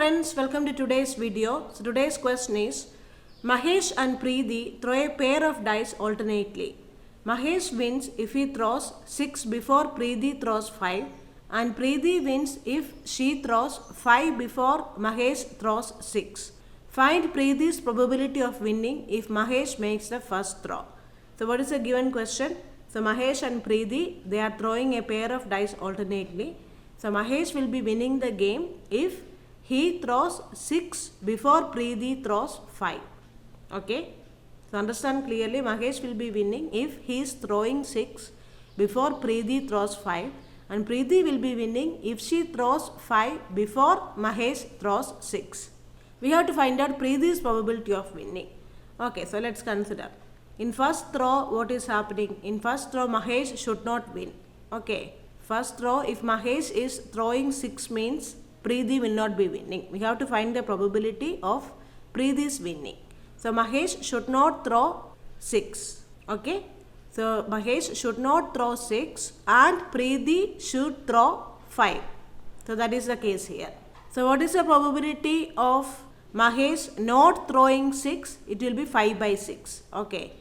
friends, welcome to today's video. So today's question is, Mahesh and Preeti throw a pair of dice alternately. Mahesh wins if he throws 6 before Preeti throws 5, and Preeti wins if she throws 5 before Mahesh throws 6. Find Preeti's probability of winning if Mahesh makes the first throw. So what is the given question? So Mahesh and Preeti, they are throwing a pair of dice alternately. So Mahesh will be winning the game if he throws 6 before Preeti throws 5. Okay. So understand clearly, Mahesh will be winning if he is throwing 6 before Preeti throws 5, and Preeti will be winning if she throws 5 before Mahesh throws 6. We have to find out Preeti's probability of winning. Okay, so let's consider. In first throw, what is happening? In first throw, Mahesh should not win. Okay, first throw, if Mahesh is throwing 6 means Preeti will not be winning. We have to find the probability of Preeti's winning. So Mahesh should not throw 6. Okay. So Mahesh should not throw 6 and Preeti should throw 5. So that is the case here. So what is the probability of Mahesh not throwing 6? It will be 5 by 6. Okay.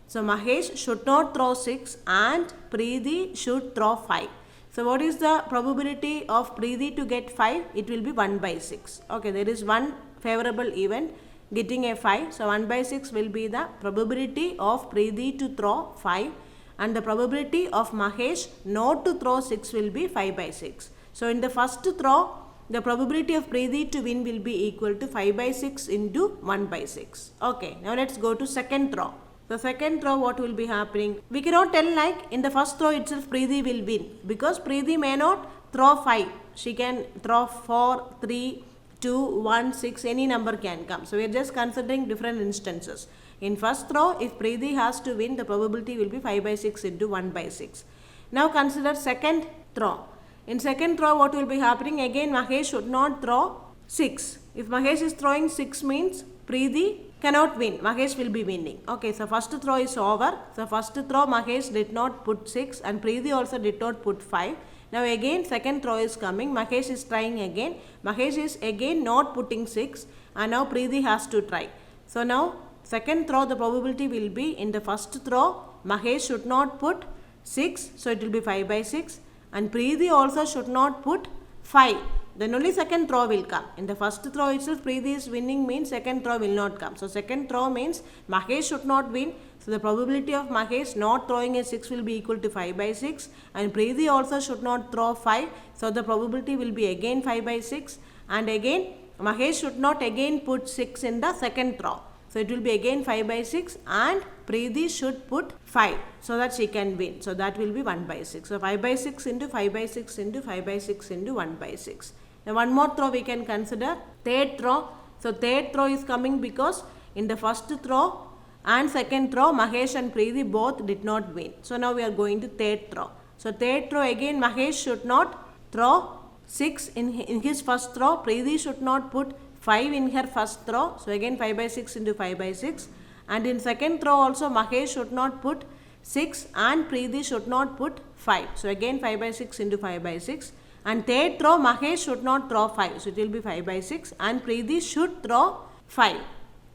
So Mahesh should not throw 6 and Preeti should throw 5. So what is the probability of Preeti to get 5? It will be 1 by 6. Okay, there is one favorable event getting a 5. So 1 by 6 will be the probability of Preeti to throw 5, and the probability of Mahesh not to throw 6 will be 5 by 6. So in the first throw, the probability of Preeti to win will be equal to 5 by 6 into 1 by 6. Okay, now let's go to second throw. The second throw, what will be happening? We cannot tell like in the first throw itself Preeti will win, because Preeti may not throw 5. She can throw 4, 3, 2, 1, 6, any number can come. So we are just considering different instances. In first throw, if Preeti has to win, the probability will be 5 by 6 into 1 by 6. Now consider second throw. In second throw, what will be happening? Again, Mahesh should not throw 6. If Mahesh is throwing 6 means Preeti cannot win. Mahesh will be winning. Okay, so first throw is over. So first throw, Mahesh did not put 6 and Preeti also did not put 5. Now again second throw is coming. Mahesh is trying again. Mahesh is again not putting 6 and now Preeti has to try. So now second throw, the probability will be in the first throw, Mahesh should not put 6. So it will be 5 by 6. And Preeti also should not put 5. Then only second throw will come. In the first throw itself, Preeti is winning means second throw will not come. So second throw means Mahesh should not win. So the probability of Mahesh not throwing a 6 will be equal to 5 by 6. And Preeti also should not throw 5. So the probability will be again 5 by 6. And again Mahesh should not again put 6 in the second throw. So it will be again 5 by 6 and Preeti should put 5 so that she can win. So that will be 1 by 6. So 5 by 6 into 5 by 6 into 5 by 6 into 1 by 6. Now one more throw we can consider, third throw. So third throw is coming because in the first throw and second throw, Mahesh and Preeti both did not win. So now we are going to third throw. So third throw again, Mahesh should not throw 6 in his first throw. Preeti should not put 5 in her first throw. So again 5 by 6 into 5 by 6. And in second throw also Mahesh should not put 6 and Preeti should not put 5. So again 5 by 6 into 5 by 6. And third throw, Mahesh should not throw 5. So it will be 5 by 6 and Preeti should throw 5.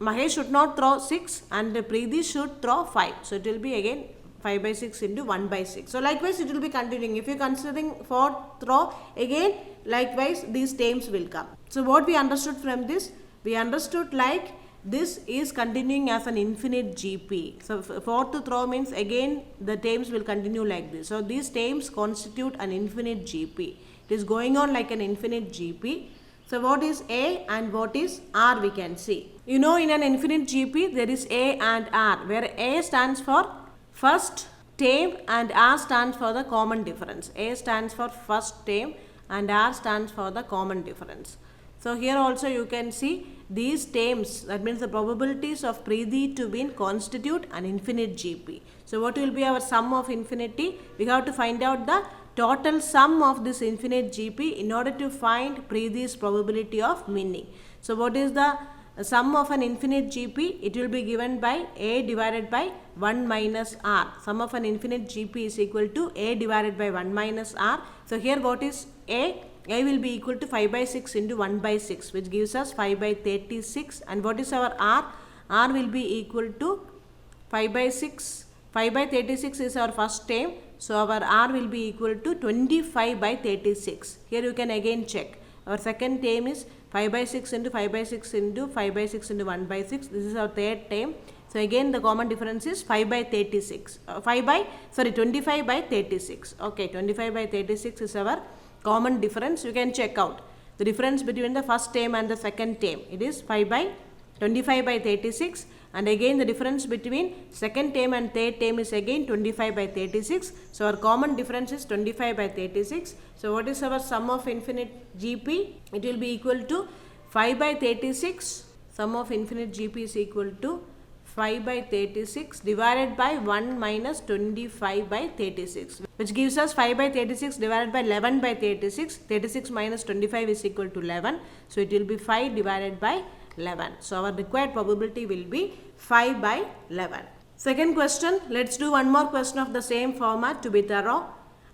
Mahesh should not throw 6 and Preeti should throw 5. So it will be again 5 by 6 into 1 by 6. So likewise it will be continuing. If you are considering fourth throw, again likewise these terms will come. So what we understood from this? We understood like this is continuing as an infinite GP. So fourth throw means again the terms will continue like this. So these terms constitute an infinite GP. It is going on like an infinite GP. So what is A and what is R we can see. You know, in an infinite GP there is A and R, where A stands for first term and R stands for the common difference. A stands for first term and R stands for the common difference. So here also you can see these terms, that means the probabilities of Preeti to win constitute an infinite GP. So what will be our sum of infinity? We have to find out the total sum of this infinite GP in order to find Preeti's probability of winning. So what is the sum of an infinite GP? It will be given by A divided by 1 minus R. Sum of an infinite GP is equal to A divided by 1 minus R. So here what is A? A will be equal to 5 by 6 into 1 by 6, which gives us 5 by 36. And what is our R? R will be equal to 5 by 6. 5 by 36 is our first term. So our R will be equal to 25 by 36. Here you can again check. Our second term is 5 by 6 into 5 by 6 into 5 by 6 into 1 by 6. This is our third term. So again the common difference is 5 by 36. 25 by 36. Okay, 25 by 36 is our common difference. You can check out the difference between the first term and the second term. It is 5 by 25 by 36, and again the difference between second term and third term is again 25 by 36. So our common difference is 25 by 36. So what is our sum of infinite GP? It will be equal to 5 by 36. Sum of infinite GP is equal to 5 by 36 divided by 1 minus 25 by 36, which gives us 5 by 36 divided by 11 by 36. 36 minus 25 is equal to 11. So it will be 5 divided by 11. So our required probability will be 5 by 11. Second question, let's do one more question of the same format to be thorough.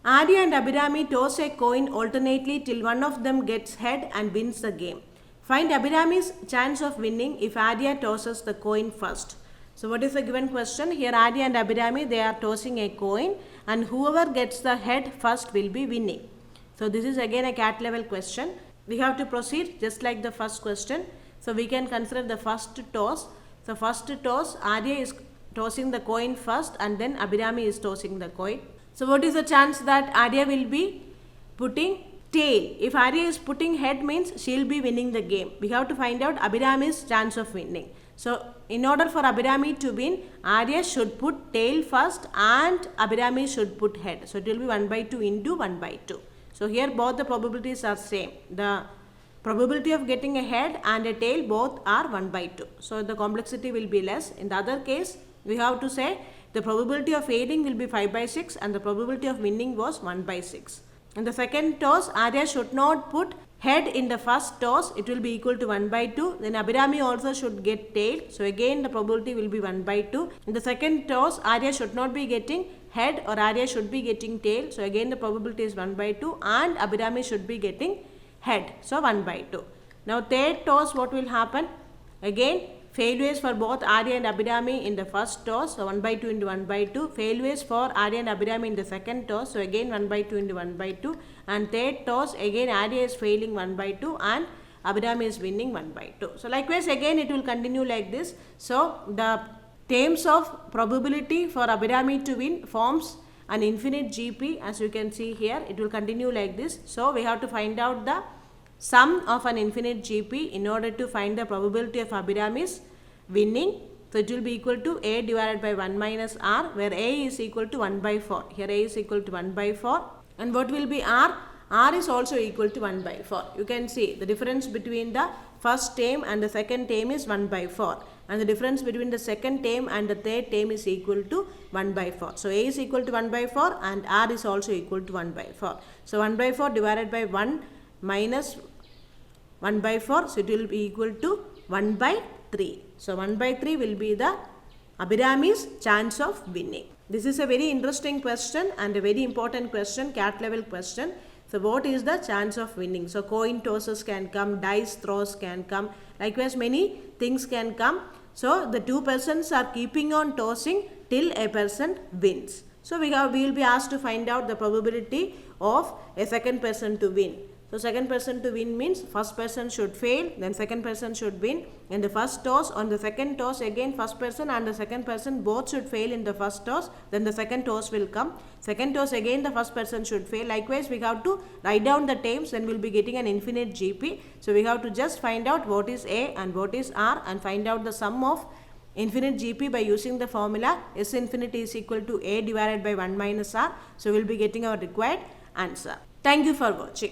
Arya and Abhirami toss a coin alternately till one of them gets head and wins the game. Find Abhirami's chance of winning if Arya tosses the coin first. So what is the given question? Here Arya and Abhirami, they are tossing a coin, and whoever gets the head first will be winning. So this is again a cat level question. We have to proceed just like the first question. So we can consider the first toss. So first toss, Arya is tossing the coin first, and then Abhirami is tossing the coin. So what is the chance that Arya will be putting tail? If Arya is putting head, means she will be winning the game. We have to find out Abhirami's chance of winning. So in order for Abhirami to win, Arya should put tail first and Abhirami should put head. So it will be 1 by 2 into 1 by 2. So here both the probabilities are same. The probability of getting a head and a tail both are 1 by 2. So the complexity will be less. In the other case, we have to say the probability of failing will be 5 by 6 and the probability of winning was 1 by 6. In the second toss, Arya should not put head in the first toss. It will be equal to 1 by 2. Then Abhirami also should get tail. So again the probability will be 1 by 2. In the second toss, Arya should not be getting head or Arya should be getting tail. So again the probability is 1 by 2 and Abhirami should be getting head. So 1 by 2. Now third toss, what will happen? Again failures for both Arya and Abhirami in the first toss. So 1 by 2 into 1 by 2. Failures for Arya and Abhirami in the second toss. So again 1 by 2 into 1 by 2. And third toss, again Arya is failing 1 by 2 and Abhirami is winning 1 by 2. So likewise again it will continue like this. So the terms of probability for Abhirami to win forms an infinite GP, as you can see here. It will continue like this. So we have to find out the sum of an infinite GP in order to find the probability of Abhirami's winning. So it will be equal to A divided by 1 minus R, where A is equal to 1 by 4. Here A is equal to 1 by 4. And what will be R? R is also equal to 1 by 4. You can see the difference between the first term and the second term is 1 by 4. And the difference between the second term and the third term is equal to 1 by 4. So A is equal to 1 by 4 and R is also equal to 1 by 4. So 1 by 4 divided by 1 minus 1 by 4. So it will be equal to 1 by 3. So 1 by 3 will be the Abhirami's chance of winning. This is a very interesting question and a very important question, cat level question. So what is the chance of winning? So coin tosses can come, dice throws can come, likewise many things can come. So the two persons are keeping on tossing till a person wins. So we will be asked to find out the probability of a second person to win. So second person to win means first person should fail, then second person should win. In the first toss, on the second toss again first person and the second person both should fail in the first toss, then the second toss will come. Second toss again the first person should fail. Likewise we have to write down the terms, then we will be getting an infinite GP. So we have to just find out what is A and what is R and find out the sum of infinite GP by using the formula S infinity is equal to A divided by 1 minus R. So we will be getting our required answer. Thank you for watching.